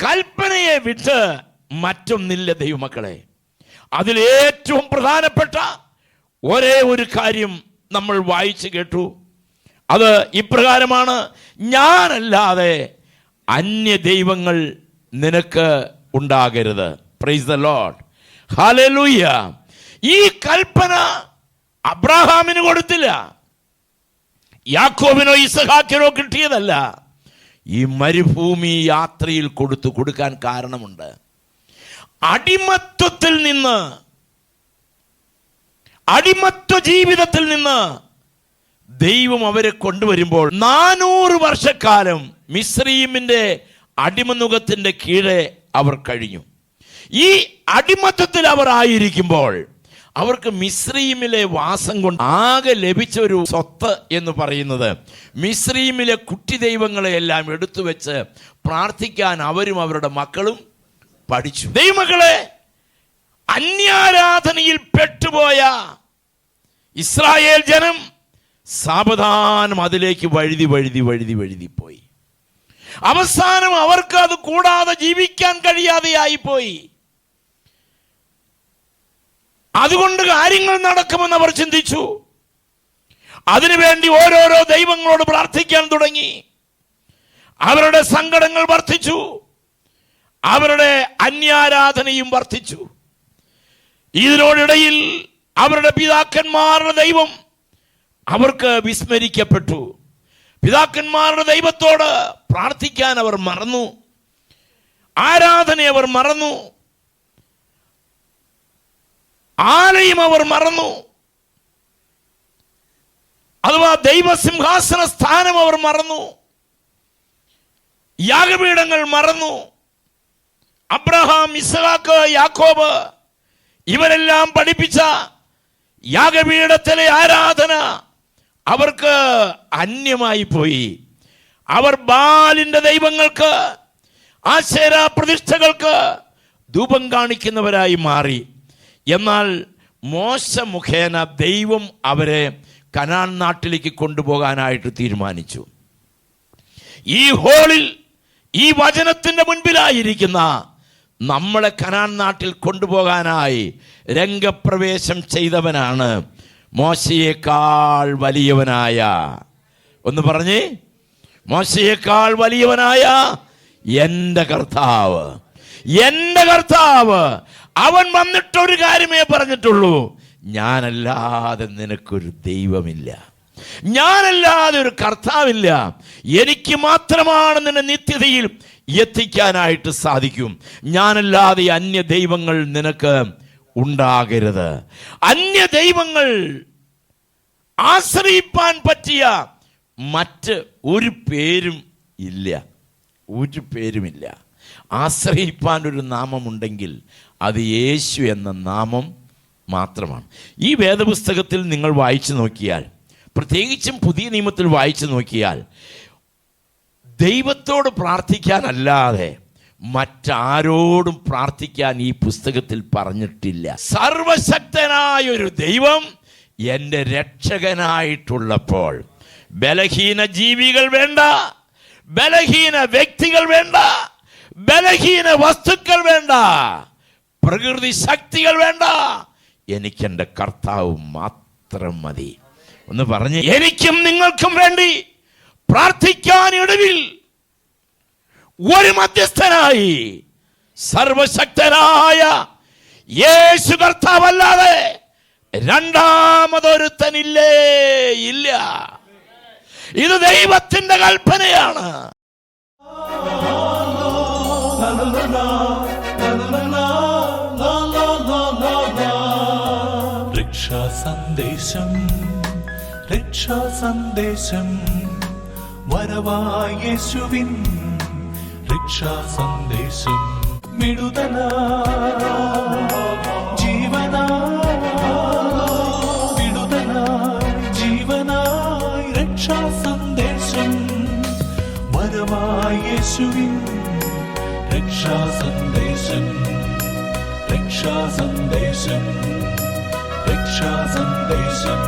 കൽപ്പനയെ വിട്ട് മറ്റൊന്നില്ല ദൈവമക്കളെ. അതിലേറ്റവും പ്രധാനപ്പെട്ട ഒരേ ഒരു കാര്യം നമ്മൾ വായിച്ചു കേട്ടു. അത് ഇപ്രകാരമാണ്: ഞാനല്ലാതെ അന്യ ദൈവങ്ങൾ നിനക്ക് ഉണ്ടാകരുത്. Praise the Lord, hallelujah. ഈ കൽപ്പന അബ്രഹാമിന് കൊടുത്തില്ല, യാക്കോബിനോ ഇസഹാക്കിനോ കിട്ടിയതല്ല. ഈ മരുഭൂമി യാത്രയിൽ കൊടുക്കാൻ കാരണമുണ്ട്. അടിമത്വത്തിൽ നിന്ന്, അടിമത്വ ജീവിതത്തിൽ നിന്ന് ദൈവം അവരെ കൊണ്ടുവരുമ്പോൾ 400 വർഷക്കാലം മിസ്രയീമിന്റെ അടിമനുഖത്തിന്റെ കീഴെ അവർ കഴിഞ്ഞു. ഈ അടിമത്വത്തിൽ അവർ ആയിരിക്കുമ്പോൾ അവർക്ക് മിസ്രയീമിലെ വാസം കൊണ്ട് ആകെ ലഭിച്ച ഒരു സ്വത്ത് എന്ന് പറയുന്നത് മിസ്രയീമിലെ കുട്ടി ദൈവങ്ങളെ എല്ലാം എടുത്തു വെച്ച് പ്രാർത്ഥിക്കാൻ അവരും അവരുടെ മക്കളും പഠിച്ചു. ദൈവമക്കളെ, അന്യാരാധനയിൽ പെട്ടുപോയ ഇസ്രായേൽ ജനം സാവധാനം അതിലേക്ക് വഴുതി പോയി. അവസാനം അവർക്ക് അത് കൂടാതെ ജീവിക്കാൻ കഴിയാതെയായി പോയി. അതുകൊണ്ട് കാര്യങ്ങൾ നടക്കുമെന്ന് അവർ ചിന്തിച്ചു. അതിനുവേണ്ടി ഓരോരോ ദൈവങ്ങളോട് പ്രാർത്ഥിക്കാൻ തുടങ്ങി. അവരുടെ സങ്കടങ്ങൾ വർദ്ധിച്ചു, അവരുടെ അന്യാരാധനയും വർദ്ധിച്ചു. ഇതിനോടിടയിൽ അവരുടെ പിതാക്കന്മാരുടെ ദൈവം അവർക്ക് വിസ്മരിക്കപ്പെട്ടു. പിതാക്കന്മാരുടെ ദൈവത്തോട് പ്രാർത്ഥിക്കാൻ അവർ മറന്നു, ആരാധന അവർ മറന്നു, ആലയം അവർ മറന്നു, അഥവാ ദൈവസിംഹാസന സ്ഥാനം അവർ മറന്നു, യാഗപീഠങ്ങൾ മറന്നു. അബ്രഹാം, ഇസ്ഹാക്ക്, യാക്കോബ് ഇവരെല്ലാം പഠിപ്പിച്ച യാഗപീഠത്തിലെ ആരാധന അവർക്ക് അന്യമായി പോയി. അവർ ബാലിന്റെ ദൈവങ്ങൾക്ക്, ആശേരാ പ്രതിഷ്ഠകൾക്ക് ധൂപം കാണിക്കുന്നവരായി മാറി. എന്നാൽ മോശ മുഖേന ദൈവം അവരെ കനാൻ നാട്ടിലേക്ക് കൊണ്ടുപോകാനായിട്ട് തീരുമാനിച്ചു. ഈ ഹോളിൽ, ഈ വചനത്തിന്റെ മുൻപിലായിരിക്കുന്ന നമ്മളെ കനാൻ നാട്ടിൽ കൊണ്ടുപോകാനായി രംഗപ്രവേശം ചെയ്തവനാണ് മോശയേക്കാൾ വലിയവനായ, ഒന്ന് പറഞ്ഞേ, മോശയേക്കാൾ വലിയവനായ എൻ്റെ കർത്താവ്. എൻ്റെ കർത്താവ് അവൻ വന്നിട്ടൊരു കാര്യമേ പറഞ്ഞിട്ടുള്ളൂ: ഞാനല്ലാതെ നിനക്കൊരു ദൈവമില്ല, ഞാനല്ലാതെ ഒരു കർത്താവില്ല, എനിക്ക് മാത്രമാണ് നിന്നെ നിത്യതയിൽ എത്തിക്കാനായിട്ട് സാധിക്കും. ഞാനല്ലാതെ അന്യ ദൈവങ്ങൾ നിനക്ക് ഉണ്ടാകരുത്. അന്യ ദൈവങ്ങൾ ആശ്രയിപ്പാൻ പറ്റിയ മറ്റ് ഒരു പേരും ഇല്ല, ഒരു പേരുമില്ല. ആശ്രയിപ്പാൻ ഒരു നാമമുണ്ടെങ്കിൽ അത് യേശു എന്ന നാമം മാത്രമാണ്. ഈ വേദപുസ്തകത്തിൽ നിങ്ങൾ വായിച്ചു നോക്കിയാൽ, പ്രത്യേകിച്ചും പുതിയ നിയമത്തിൽ വായിച്ചു നോക്കിയാൽ, ദൈവത്തോട് പ്രാർത്ഥിക്കാനല്ലാതെ മറ്റാരോടും പ്രാർത്ഥിക്കാൻ ഈ പുസ്തകത്തിൽ പറഞ്ഞിട്ടില്ല. സർവശക്തനായൊരു ദൈവം എൻ്റെ രക്ഷകനായിട്ടുള്ളപ്പോൾ ബലഹീന ജീവികൾ വേണ്ട, ബലഹീന വ്യക്തികൾ വേണ്ട, ബലഹീന വസ്തുക്കൾ വേണ്ട, പ്രകൃതി ശക്തികൾ വേണ്ട, എനിക്കെൻ്റെ കർത്താവ് മാത്രം മതി. ഒന്ന് പറഞ്ഞ്, എനിക്കും നിങ്ങൾക്കും വേണ്ടി പ്രാർത്ഥിക്കാൻ ഇടവിൽ ഒരു മധ്യസ്ഥനായി സർവശക്തനായ യേശു കർത്താവല്ലാതെ രണ്ടാമതൊരുത്തനില്ലേ ഇല്ല. ഇത് ദൈവത്തിന്റെ കൽപ്പനയാണ്. രക്ഷാ സന്ദേശം, രക്ഷാ സന്ദേശം, വരവായ യേശുവിൻ രക്ഷാ സന്ദേശം. വിടുതല ജീവനായി, വിടുതലായി ജീവനായി രക്ഷാ സന്ദേശം. വരവായ യേശുവിൻ രക്ഷാ സന്ദേശം, രക്ഷാ സന്ദേശം, രക്ഷാ സന്ദേശം.